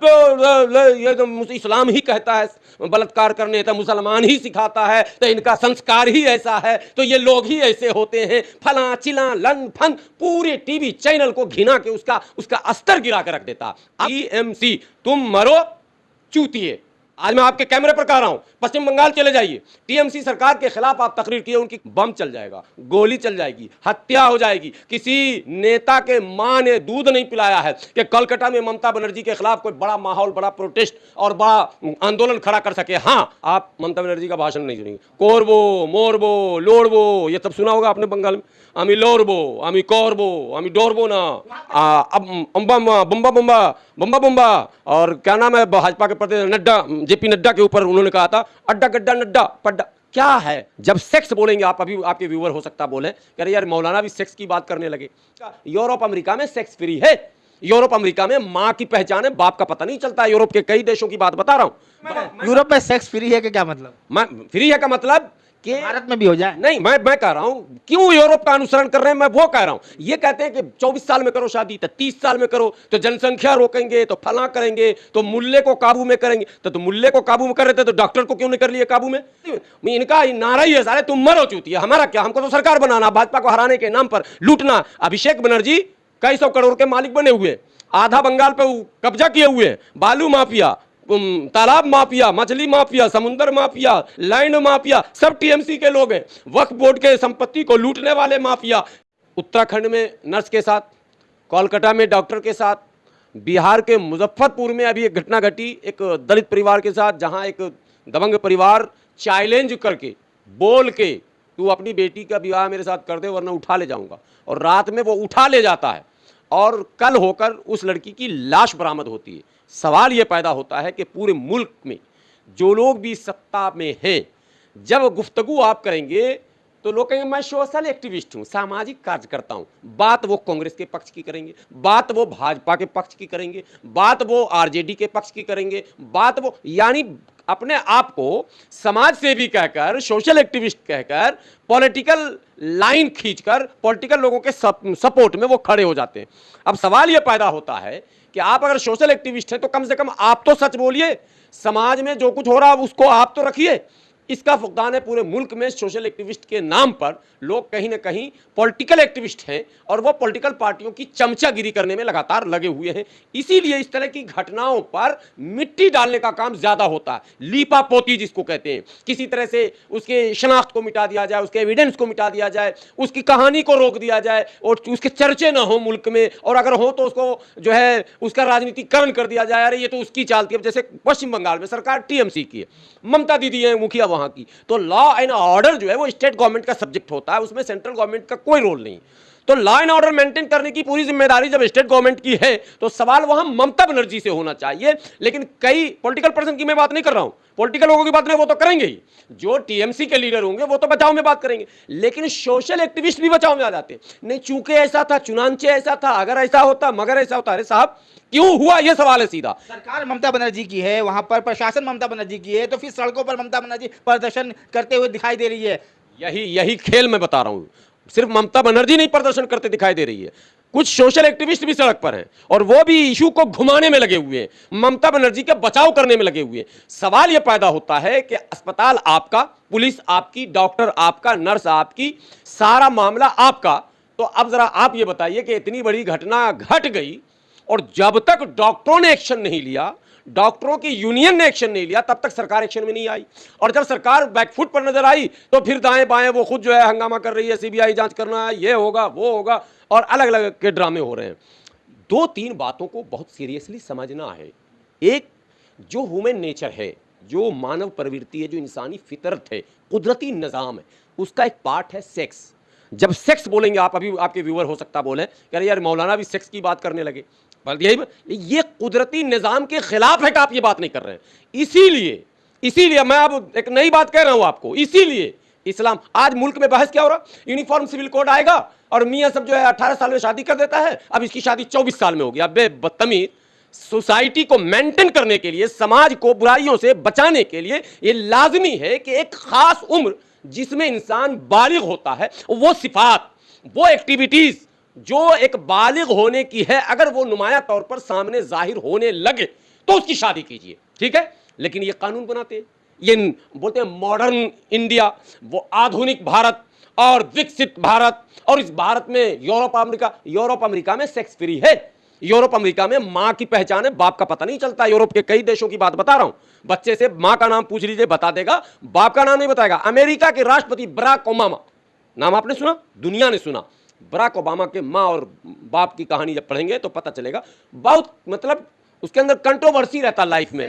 ये तो इस्लाम ही कहता है बलात्कार करने, तो मुसलमान ही सिखाता है, तो इनका संस्कार ही ऐसा है, तो ये लोग ही ऐसे होते हैं, फला चिला लन फन, पूरे टीवी चैनल को घिना के उसका अस्तर गिरा के रख देता। टीएमसी तुम मरो चूतिए। आज मैं आपके कैमरे पर कह रहा हूं, पश्चिम बंगाल चले जाइए, टीएमसी सरकार के खिलाफ आप तकरीर किए, उनकी बम चल जाएगा, गोली चल जाएगी, हत्या हो जाएगी। किसी नेता के मां ने दूध नहीं पिलाया है कि कलकत्ता में ममता बनर्जी के खिलाफ कोई बड़ा माहौल, बड़ा प्रोटेस्ट और बड़ा आंदोलन खड़ा कर सके। हाँ, आप ममता बनर्जी का भाषण नहीं सुनेंगे। कोरबो, मोरबो, लोड़बो, ये सब सुना होगा आपने बंगाल में। अमी लोरबो, अमी कोरबो, अमी डोरबो ना, अब बम्बा बम्बा बम्बा बम्बा बम्बा। और क्या नाम है भाजपा के प्रदेश नड्डा, जेपी नड्डा के ऊपर उन्होंने कहा था अड्डा गड्ढा नड्डा पड्डा। क्या है जब सेक्स बोलेंगे आप, अभी आपके व्यूअर हो सकता बोले कह रहे यार मौलाना भी सेक्स की बात करने लगे। यूरोप अमेरिका में सेक्स फ्री है, यूरोप अमेरिका में मां की पहचान है, बाप का पता नहीं चलता। यूरोप के कई देशों की बात बता रहा हूं। यूरोप में सेक्स फ्री है कि क्या मतलब? फ्री है का मतलब कि भारत में भी हो जाए? नहीं, मैं कह रहा हूं क्यों यूरोप का अनुसरण कर रहे हैं, मैं वो कह रहा हूं। ये कहते हैं कि 24 साल में करो शादी, तो 30 साल में करो, तो जनसंख्या रोकेंगे, तो फला करेंगे, तो मुल्ले को काबू में करेंगे। तो मुल्ले को काबू में कर रहे थे, तो डॉक्टर को क्यों नहीं कर लिए काबू में? इनका नारा ही है सारे तुम मरो चूतिए, हमारा क्या, हमको तो सरकार बनाना, भाजपा को हराने के नाम पर लूटना। अभिषेक बनर्जी कई सौ करोड़ के मालिक बने हुए, आधा बंगाल पे कब्जा किए हुए हैं, बालू माफिया, तालाब माफिया, मछली माफिया, समुद्र माफिया, लैंड माफिया, सब टीएमसी के लोग हैं। वक्फ बोर्ड के संपत्ति को लूटने वाले माफिया। उत्तराखंड में नर्स के साथ, कोलकाता में डॉक्टर के साथ, बिहार के मुजफ्फरपुर में अभी एक घटना घटी एक दलित परिवार के साथ, जहां एक दबंग परिवार चैलेंज करके बोल के तू अपनी बेटी का विवाह मेरे साथ कर दे वरना उठा ले जाऊंगा, और रात में वो उठा ले जाता है और कल होकर उस लड़की की लाश बरामद होती है। सवाल यह पैदा होता है कि पूरे मुल्क में जो लोग भी सत्ता में हैं, जब गुफ्तगू आप करेंगे तो लोग कहेंगे मैं सोशल एक्टिविस्ट हूं, सामाजिक कार्यकर्ता हूं। बात वो कांग्रेस के पक्ष की करेंगे, बात वो भाजपा के पक्ष की करेंगे, बात वो आरजेडी के पक्ष की करेंगे, बात वो यानी अपने आप को समाज सेवी कहकर, सोशल एक्टिविस्ट कहकर, पॉलिटिकल लाइन खींचकर पॉलिटिकल लोगों के सपोर्ट में वो खड़े हो जाते हैं। अब सवाल यह पैदा होता है कि आप अगर सोशल एक्टिविस्ट हैं तो कम से कम आप तो सच बोलिए, समाज में जो कुछ हो रहा है उसको आप तो रखिए। इसका फुकदान है पूरे मुल्क में सोशल एक्टिविस्ट के नाम पर लोग कहीं ना कहीं पॉलिटिकल एक्टिविस्ट हैं और वो पॉलिटिकल पार्टियों की चमचागिरी करने में लगातार लगे हुए हैं। इसीलिए इस तरह की घटनाओं पर मिट्टी डालने का काम ज्यादा होता है, लीपा पोती जिसको कहते हैं। किसी तरह से उसके शनाख्त को मिटा दिया जाए, उसके एविडेंस को मिटा दिया जाए, उसकी कहानी को रोक दिया जाए और उसके चर्चे ना हो मुल्क में, और अगर हो तो उसको जो है उसका राजनीतिकरण कर दिया जाए। अरे ये तो उसकी चालती है। जैसे पश्चिम बंगाल में सरकार टीएमसी की है, ममता दीदी है मुखिया वहां की, तो लॉ एंड ऑर्डर जो है वो स्टेट गवर्नमेंट का सब्जेक्ट होता है, उसमें सेंट्रल गवर्नमेंट का कोई रोल नहीं। तो लॉ एंड ऑर्डर मेंटेन करने की पूरी जिम्मेदारी जब स्टेट गवर्नमेंट की है तो सवाल वहां ममता बनर्जी से होना चाहिए। लेकिन कई पॉलिटिकल पर्सन की मैं बात नहीं कर रहा हूं, पॉलिटिकल लोगों की बात नहीं, वो तो करेंगे ही, जो टीएमसी के लीडर होंगे वो तो बचाव में बात करेंगे, लेकिन सोशल एक्टिविस्ट भी बचाव में आ जाते हैं। नहीं चूंकि ऐसा था, चुनांचे ऐसा था, अगर ऐसा होता, मगर ऐसा होता। अरे साहब क्यों हुआ, यह सवाल है सीधा। सरकार ममता बनर्जी की है, वहां पर प्रशासन ममता बनर्जी की है, तो फिर सड़कों पर ममता बनर्जी प्रदर्शन करते हुए दिखाई दे रही है। यही खेल मैं बता रहा हूं। सिर्फ ममता बनर्जी नहीं प्रदर्शन करते दिखाई दे रही है, कुछ सोशल एक्टिविस्ट भी सड़क पर हैं और वो भी इशू को घुमाने में लगे हुए हैं, ममता बनर्जी का बचाव करने में लगे हुए हैं। सवाल यह पैदा होता है कि अस्पताल आपका, पुलिस आपकी, डॉक्टर आपका, नर्स आपकी, सारा मामला आपका। तो अब जरा आप ये बताइए कि इतनी बड़ी घटना घट गई और जब तक डॉक्टरों ने एक्शन नहीं लिया, डॉक्टरों की यूनियन ने एक्शन नहीं लिया, तब तक सरकार एक्शन में नहीं आई। और जब सरकार बैकफुट पर नजर आई तो फिर दाएं बाएं वो खुद जो है हंगामा कर रही है, सीबीआई जांच करना है, ये होगा वो होगा, और अलग अलग के ड्रामे हो रहे हैं। दो तीन बातों को बहुत सीरियसली समझना है। एक, जो ह्यूमन नेचर है, जो मानव प्रवृत्ति है, जो इंसानी फितरत है, कुदरती निज़ाम है, उसका एक पार्ट है सेक्स। जब सेक्स बोलेंगे आप, अभी आपके व्यूअर हो सकता बोले कह रहे यार मौलाना भी सेक्स की बात करने लगे, ये कुदरती निज़ाम के खिलाफ है कि आप ये बात नहीं कर रहे हैं। इसीलिए मैं अब एक नई बात कह रहा हूं आपको। इसीलिए इस्लाम, आज मुल्क में बहस क्या हो रहा, यूनिफॉर्म सिविल कोड आएगा और मियां सब जो है 18 साल में शादी कर देता है, अब इसकी शादी 24 साल में होगी। अब बदतमीज, सोसाइटी को मेंटेन करने के लिए, समाज को बुराइयों से बचाने के लिए ये लाजमी है कि एक खास उम्र जिसमें इंसान बालिग होता है, वो सिफात, वो एक्टिविटीज जो एक बालिग होने की है, अगर वो नुमाया तौर पर सामने जाहिर होने लगे तो उसकी शादी कीजिए, ठीक है। लेकिन ये कानून बनाते हैं, ये बोलते हैं मॉडर्न इंडिया, वो आधुनिक भारत और विकसित भारत, और इस भारत में यूरोप अमेरिका में सेक्स फ्री है। यूरोप अमेरिका में मां की पहचान है, बाप का पता नहीं चलता। यूरोप के कई देशों की बात बता रहा हूं, बच्चे से मां का नाम पूछ लीजिए, बता देगा, बाप का नाम नहीं बताएगा। अमेरिका के राष्ट्रपति बराक ओबामा, नाम आपने सुना, दुनिया ने सुना। बराक ओबामा के मां और बाप की कहानी जब पढ़ेंगे तो पता चलेगा, बहुत मतलब उसके अंदर कंट्रोवर्सी रहता लाइफ में।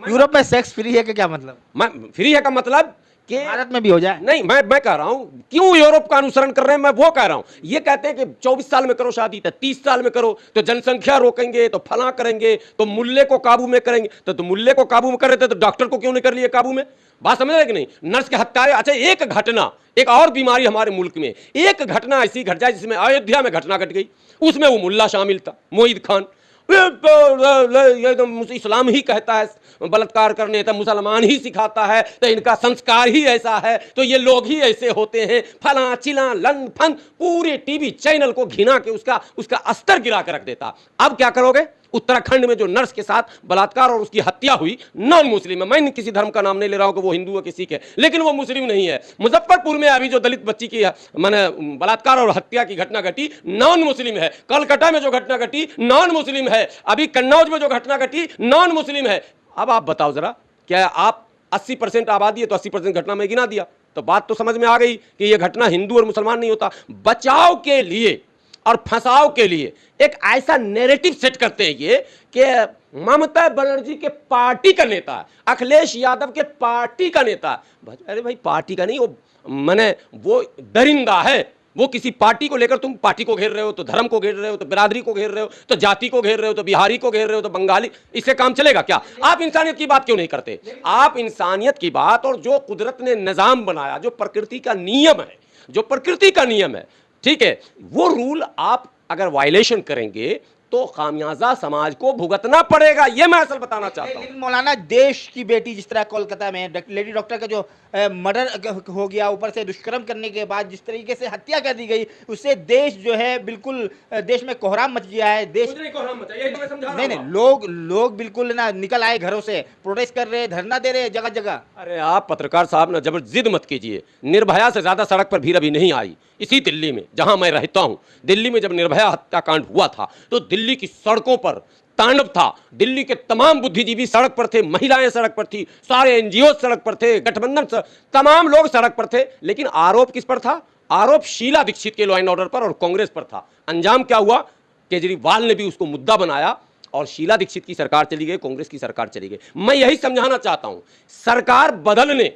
यूरोप में सेक्स फ्री है कि क्या मतलब? फ्री है का मतलब कि भारत में भी हो जाए? नहीं, मैं कह रहा हूं क्यों यूरोप का अनुसरण कर रहे हैं, मैं वो कह रहा हूं। ये कहते हैं कि 24 साल में करो शादी, तो 30 साल में करो, तो जनसंख्या रोकेंगे, तो फला करेंगे, तो मुल्ले को काबू में करेंगे। तो मुल्ले को काबू में कर रहे थे, तो डॉक्टर को क्यों नहीं कर लिए काबू में? बात समझ रहे कि नहीं? नर्स के हत्याएं। अच्छा, एक घटना, एक और बीमारी हमारे मुल्क में, एक घटना ऐसी घट जाए जिसमें अयोध्या में घटना घट गई, उसमें वो मुल्ला शामिल था, मोईद खान। ये तो इस्लाम ही कहता है बलात्कार करने, तो मुसलमान ही सिखाता है, तो इनका संस्कार ही ऐसा है, तो ये लोग ही ऐसे होते हैं, फला चिला लन फन, पूरे टीवी चैनल को घिना के उसका अस्तर गिरा के रख देता। अब क्या करोगे? उत्तराखंड में जो नर्स के साथ बलात्कार और उसकी हत्या हुई, नॉन मुस्लिम है, मैं किसी धर्म का नाम नहीं ले रहा हूं कि वो हिंदू है कि सिख है, लेकिन वो मुस्लिम नहीं है। मुजफ्फरपुर में अभी जो दलित बच्ची की माने बलात्कार और हत्या की घटना घटी, नॉन मुस्लिम है। कलकत्ता में जो घटना घटी, नॉन मुस्लिम है। अभी कन्नौज में जो घटना घटी, नॉन मुस्लिम है। अब आप बताओ जरा, क्या आप 80% आबादी है तो 80% घटना में गिना दिया? तो बात तो समझ में आ गई कि यह घटना हिंदू और मुसलमान नहीं होता। बचाव के लिए और फंसाव के लिए एक ऐसा नैरेटिव सेट करते हैं ये कि ममता बनर्जी के पार्टी का नेता है, अखिलेश यादव के पार्टी का नेता है। अरे भाई, पार्टी का नहीं, वो दरिंदा है। वो किसी पार्टी को लेकर, तुम पार्टी को घेर रहे हो, तो धर्म को घेर रहे हो, तो बिरादरी को घेर रहे हो, तो जाति को घेर रहे हो, तो बिहारी को घेर रहे हो, तो बंगाली। इससे काम चलेगा क्या? आप इंसानियत की बात क्यों नहीं करते? आप इंसानियत की बात, और जो कुदरत ने निजाम बनाया, जो प्रकृति का नियम है, जो प्रकृति का नियम है, ठीक है, वो रूल आप अगर वायलेशन करेंगे तो खामियाजा समाज को भुगतना पड़ेगा। ये मैं असल बताना चाहता हूं। लेकिन मौलाना, देश की बेटी जिस तरह कोलकाता में लेडी डॉक्टर का जो मर्डर हो गया, ऊपर से दुष्कर्म करने के बाद जिस तरीके से हत्या कर दी गई, उससे देश जो है बिल्कुल, देश में कोहराम मच गया है। देश नहीं, कोहराम मचा, ये तो मैं समझा रहा हूं। नहीं, लोग बिल्कुल ना निकल आए घरों से, प्रोटेस्ट कर रहे, धरना दे रहे जगह जगह। अरे आप पत्रकार साहब ना जबर जिद मत कीजिए। निर्भया से ज्यादा सड़क पर भीड़ अभी नहीं आई। इसी दिल्ली में, जहां मैं रहता हूं, दिल्ली में जब निर्भया हत्याकांड हुआ था तो दिल्ली की सड़कों पर तांडव था। दिल्ली के तमाम बुद्धिजीवी सड़क पर थे, महिलाएं सड़क पर थी, सारे एनजीओ सड़क पर थे, गठबंधन तमाम लोग सड़क पर थे। लेकिन आरोप किस पर था? आरोप शीला दीक्षित के लॉ एंड ऑर्डर पर और कांग्रेस पर था। अंजाम क्या हुआ? केजरीवाल ने भी उसको मुद्दा बनाया और शीला दीक्षित की सरकार चली गई, कांग्रेस की सरकार चली गई। मैं यही समझाना चाहता हूं, सरकार बदलने,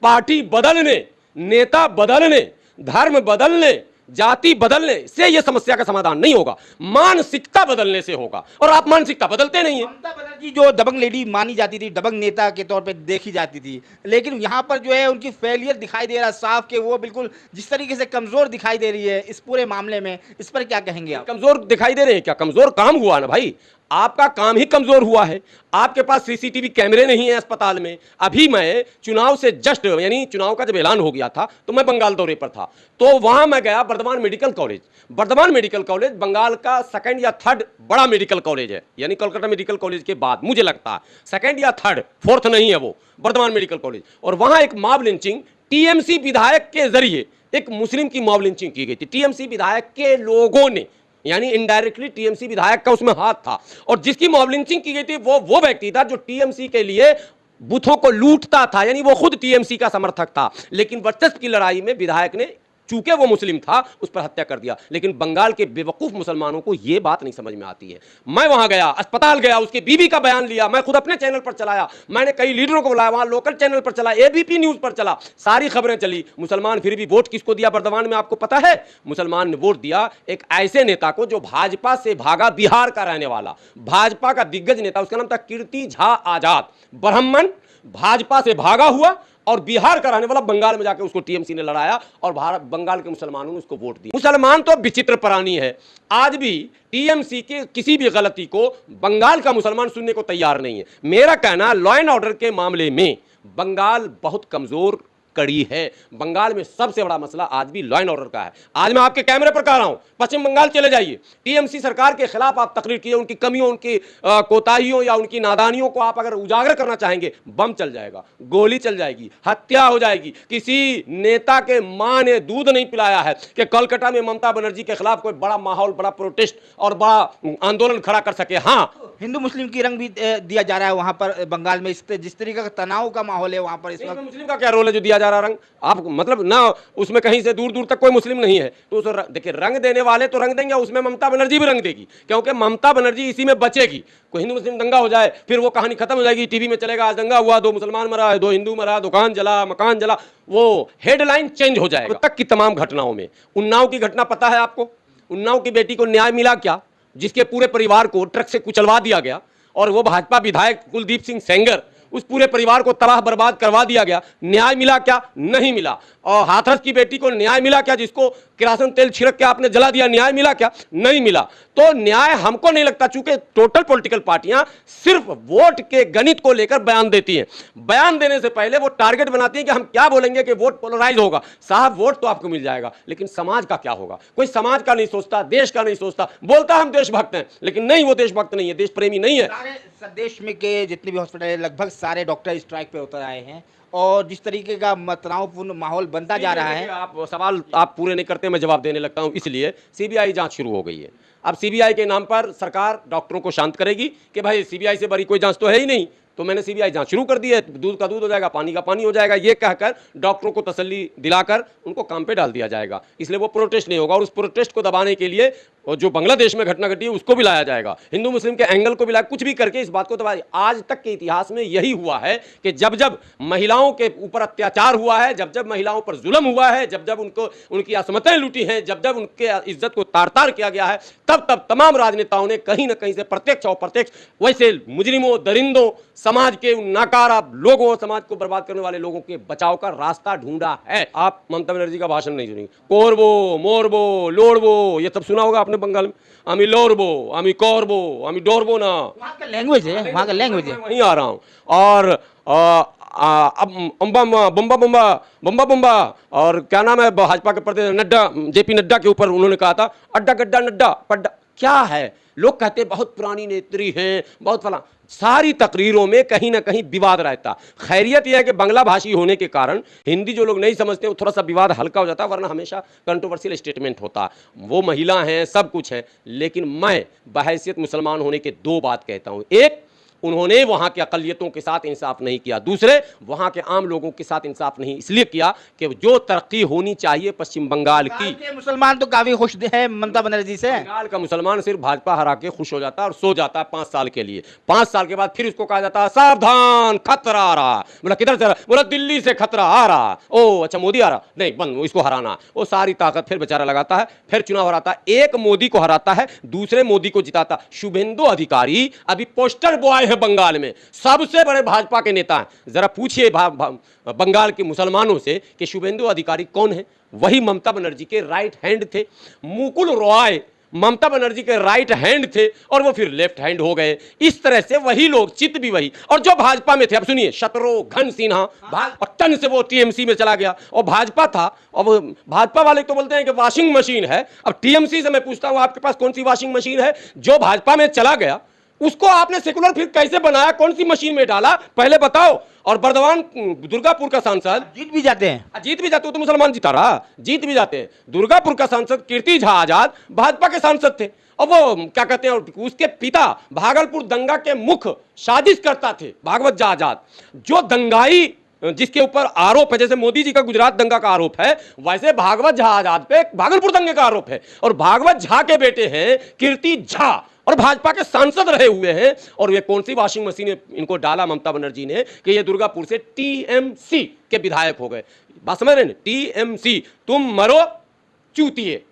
पार्टी बदलने, नेता बदलने, धर्म बदलने, जाति बदलने से यह समस्या का समाधान नहीं होगा, मानसिकता बदलने से होगा। और आप मानसिकता बदलते नहीं है। ममता बनर्जी जो दबंग लेडी मानी जाती थी, दबंग नेता के तौर पे देखी जाती थी, लेकिन यहाँ पर जो है उनकी फेलियर दिखाई दे रहा साफ के वो बिल्कुल जिस तरीके से कमजोर दिखाई दे रही है इस पूरे मामले में, इस पर क्या कहेंगे आप? कमजोर दिखाई दे रहे हैं क्या? कमजोर काम हुआ ना भाई, आपका काम ही कमजोर हुआ है। आपके पास सीसीटीवी कैमरे नहीं है अस्पताल में। अभी मैं चुनाव से जस्ट, यानी चुनाव का जब ऐलान हो गया था तो मैं बंगाल दौरे पर था, तो वहां मैं गया Bardhaman medical college. Bardhaman medical college Bengal का 2nd या 3rd बड़ा मेडिकल कॉलेज है, यानी कोलकाता मेडिकल कॉलेज के बाद, मुझे लगता है 2nd या 3rd, 4th नहीं है वो, बर्धमान मेडिकल कॉलेज। और वहां एक मॉब लिंचिंग टीएमसी विधायक के जरिए एक मुस्लिम की मॉब लिंचिंग की गई थी। टीएमसी विधायक के लोगों ने, यानी इनडायरेक्टली टीएमसी विधायक का उसमें हाथ था। और जिसकी मॉब लिंचिंग की गई थी वो व्यक्ति था जो टीएमसी के लिए बूथों को लूटता था, यानी वो खुद टीएमसी का समर्थक था। लेकिन वर्चस्व की लड़ाई में विधायक ने, चूंकि वो मुस्लिम था, उस पर हत्या कर दिया। लेकिन बंगाल के बेवकूफ मुसलमानों को यह बात नहीं समझ में आती है। मैं वहां गया, अस्पताल गया, उसकी बीवी का बयान लिया, मैं खुद अपने चैनल पर चलाया, मैंने कई लीडरों को बुलाया, वहां लोकल चैनल पर चला, एबीपी न्यूज पर चला, सारी खबरें चली। मुसलमान फिर भी वोट किसको दिया बर्धमान में आपको पता है? मुसलमान ने वोट दिया एक ऐसे नेता को जो भाजपा से भागा, बिहार का रहने वाला, भाजपा का दिग्गज नेता, उसका नाम था कीर्ति झा आजाद। ब्राह्मण, भाजपा से भागा हुआ और बिहार का रहने वाला, बंगाल में जाकर उसको टीएमसी ने लड़ाया और बंगाल के मुसलमानों ने उसको वोट दिया। मुसलमान तो विचित्र प्राणी है, आज भी टीएमसी के किसी भी गलती को बंगाल का मुसलमान सुनने को तैयार नहीं है। मेरा कहना, लॉ एंड ऑर्डर के मामले में बंगाल बहुत कमजोर कड़ी है। बंगाल में सबसे बड़ा मसला आज भी लॉ एंड ऑर्डर का है। आज मैं आपके कैमरे पर कह रहा हूं, पश्चिम बंगाल चले जाइए, टीएमसी सरकार के खिलाफ आप तकरीर कीजिए, उनकी कमियों, उनकी कोताहियों या उनकी नादानियों को आप अगर उजागर करना चाहेंगे, बम चल जाएगा, गोली चल जाएगी, हत्या हो जाएगी। किसी नेता के मां ने दूध नहीं पिलाया है कि कोलकाता में ममता बनर्जी के खिलाफ कोई बड़ा माहौल, बड़ा प्रोटेस्ट और बड़ा आंदोलन खड़ा कर सके। हाँ, हिंदू मुस्लिम की रंग भी दिया जा रहा है वहां पर बंगाल में, जिस तरीके का तनाव का माहौल है वहां पर इस वक्त। मुस्लिम का क्या रोल है जो दिया जा रहा रंग? आप मतलब ना उसमें कहीं से दूर दूर तक कोई मुस्लिम नहीं है, तो उस देखिए रंग देने वाले तो रंग देंगे, उसमें ममता बनर्जी भी रंग देगी, क्योंकि ममता बनर्जी इसी में बचेगी। कोई हिंदू मुस्लिम दंगा हो जाए, फिर वो कहानी खत्म हो जाएगी, टीवी में चलेगा आज दंगा हुआ, 2 मुसलमान मरा है, 2 हिंदू मरा, दुकान जला, मकान जला, वो हेडलाइन चेंज हो जाएगा। तक की तमाम घटनाओं में उन्नाव की घटना पता है आपको? उन्नाव की बेटी को न्याय मिला क्या? जिसके पूरे परिवार को ट्रक से कुचलवा दिया गया और वो भाजपा विधायक कुलदीप सिंह सेंगर, उस पूरे परिवार को तबाह बर्बाद करवा दिया गया। न्याय मिला क्या? नहीं मिला। और हाथरस की बेटी को न्याय मिला क्या? जिसको किरासन तेल छिड़क के आपने जला दिया, न्याय मिला क्या? नहीं मिला। तो न्याय हमको नहीं लगता, चूंकि टोटल पॉलिटिकल पार्टियां सिर्फ वोट के गणित को लेकर बयान देती हैं। बयान देने से पहले वो टारगेट बनाती हैं कि हम क्या बोलेंगे कि वोट पोलराइज होगा। साहब, वोट तो आपको मिल जाएगा, लेकिन समाज का क्या होगा? कोई समाज का नहीं सोचता, देश का नहीं सोचता, बोलता हम देशभक्त हैं, लेकिन नहीं, वो देशभक्त नहीं है, देश प्रेमी नहीं है। सारे देश में के जितने भी हॉस्पिटल है, लगभग सारे डॉक्टर स्ट्राइक पे उतर आए हैं और जिस तरीके का तनावपूर्ण माहौल बनता जा रहा है। आप सवाल आप पूरे नहीं करते, मैं जवाब देने लगता हूं। इसलिए सीबीआई जांच शुरू हो गई है। अब सीबीआई के नाम पर सरकार डॉक्टरों को शांत करेगी कि भाई सीबीआई से बड़ी कोई जांच तो है ही नहीं, तो मैंने सीबीआई जांच शुरू कर दी है, दूध का दूध हो जाएगा, पानी का पानी हो जाएगा, ये कहकर डॉक्टरों को तसल्ली दिलाकर उनको काम पे डाल दिया जाएगा। इसलिए वो प्रोटेस्ट नहीं होगा और उस प्रोटेस्ट को दबाने के लिए और जो बांग्लादेश में घटना घटी है उसको भी लाया जाएगा, हिंदू मुस्लिम के एंगल को भी लाया, कुछ भी करके इस बात को दबाया। आज तक के इतिहास में यही हुआ है कि जब जब महिलाओं के ऊपर अत्याचार हुआ है, जब जब महिलाओं पर जुल्म हुआ है, जब जब उनको उनकी असमतें लूटी हैं, जब जब उनके इज्जत को तार तार किया गया है, तब तब तमाम राजनेताओं ने कहीं ना कहीं से प्रत्यक्ष और अप्रत्यक्ष वैसे मुजरिमों, दरिंदों, समाज के नाकारा लोगों, समाज को बर्बाद करने वाले लोगों के बचाव का रास्ता ढूंढा है। आप ममता बनर्जी का भाषण नहीं सुनेंगे। कोरबो, मोरबो, लोड़बो, ये सब सुना होगा आपने बंगाल में। आमी लोरबो, आमी कोरबो, आमी डोरबो ना, वहाँ का लैंग्वेज है, वहाँ का लैंग्वेज है। वहीं आ रहा हूँ। और अब बम्बा बम्बा बम्बा बम्बा बम्बा और क्या नाम है भाजपा के प्रदेश नड्डा, जेपी नड्डा के ऊपर उन्होंने कहा था अड्डा गड्ढा नड्डा पड्डा। क्या है? लोग कहते हैं बहुत पुरानी नेत्री हैं, बहुत फला। सारी तकरीरों में कहीं ना कहीं विवाद रहता। खैरियत यह है कि बांग्ला भाषी होने के कारण हिंदी जो लोग नहीं समझते वो थोड़ा सा विवाद हल्का हो जाता, वरना हमेशा कंट्रोवर्शियल स्टेटमेंट होता। वो महिला हैं, सब कुछ है, लेकिन मैं बहैसियत मुसलमान होने के 2 बात कहता हूँ। एक, उन्होंने वहां के अकलियतों के साथ इंसाफ नहीं किया। दूसरे, वहां के आम लोगों के साथ इंसाफ नहीं इसलिए किया कि जो तरक्की होनी चाहिए पश्चिम बंगाल की। मुसलमान तो काफी खुश हैं ममता बनर्जी से। बंगाल का मुसलमान सिर्फ भाजपा हरा के खुश हो जाता है और सो जाता है 5 साल के लिए। 5 साल के बाद फिर उसको कहा जाता है सावधान, खतरा आ रहा। बोला किधर से? बोला दिल्ली से खतरा आ रहा। ओ अच्छा, मोदी आ रहा, नहीं बंद, इसको हराना। वो सारी ताकत फिर बेचारा लगाता है, फिर चुनाव हराता है, एक मोदी को हराता है, दूसरे मोदी को जिताता। शुभेंदु अधिकारी अभी पोस्टर बॉय है बंगाल में, सबसे बड़े भाजपा के नेता हैं। जरा पूछिए बंगाल के मुसलमानों से कि शुभेंदु अधिकारी कौन है? वही ममता बनर्जी के राइट हैंड थे। मुकुल रॉय ममता बनर्जी के राइट हैंड थे और वो फिर लेफ्ट हैंड हो गए। इस तरह से वही लोग, चित भी वही, और जो भाजपा में थे, अब सुनिए, शत्रुघ्न सिन्हा टन से वो टीएमसी में चला गया और भाजपा था। अब भाजपा वाले तो बोलते हैं कि वॉशिंग मशीन है। अब टीएमसी से मैं पूछता हूं आपके पास कौन सी वॉशिंग मशीन है? जो भाजपा में चला गया उसको आपने सेकुलर फिर कैसे बनाया? कौन सी मशीन में डाला? पहले बताओ। और बर्दवान दुर्गापुर का सांसद जीत भी जाते हैं, जीत भी जाते हो तो मुसलमान जिता रहा, जीत भी जाते हैं। दुर्गापुर का सांसद कीर्ति झा आजाद भाजपा के सांसद थे और वो क्या कहते हैं, उसके पिता भागलपुर दंगा के मुख्य साजिश करता थे भागवत झा आजाद। जो दंगाई जिसके ऊपर आरोप है, जैसे मोदी जी का गुजरात दंगा का आरोप है, वैसे भागवत झा आजाद पे भागलपुर दंगे का आरोप है। और भागवत झा के बेटे हैं कीर्ति झा और भाजपा के सांसद रहे हुए हैं। और ये कौन सी वॉशिंग मशीन इनको डाला ममता बनर्जी ने कि ये दुर्गापुर से टीएमसी के विधायक हो गए। बात समझ रहे हैं? टीएमसी, तुम मरो चूतिए।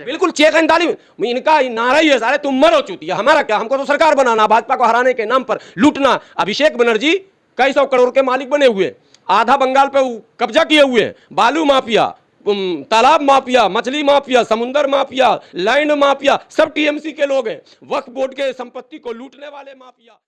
बिल्कुल चेक एंड डाली, इनका नारा ही है सारे, तुम मरो चूतिया। हमारा क्या, हमको तो सरकार बनाना, भाजपा को हराने के नाम पर लूटना। अभिषेक बनर्जी कई 100 करोड़ के मालिक बने हुए, आधा बंगाल पे कब्जा किए हुए हैं। बालू माफिया, तालाब माफिया, मछली माफिया, समुंदर माफिया, लैंड माफिया, सब टीएमसी के लोग हैं। वक्फ बोर्ड के संपत्ति को लूटने वाले माफिया।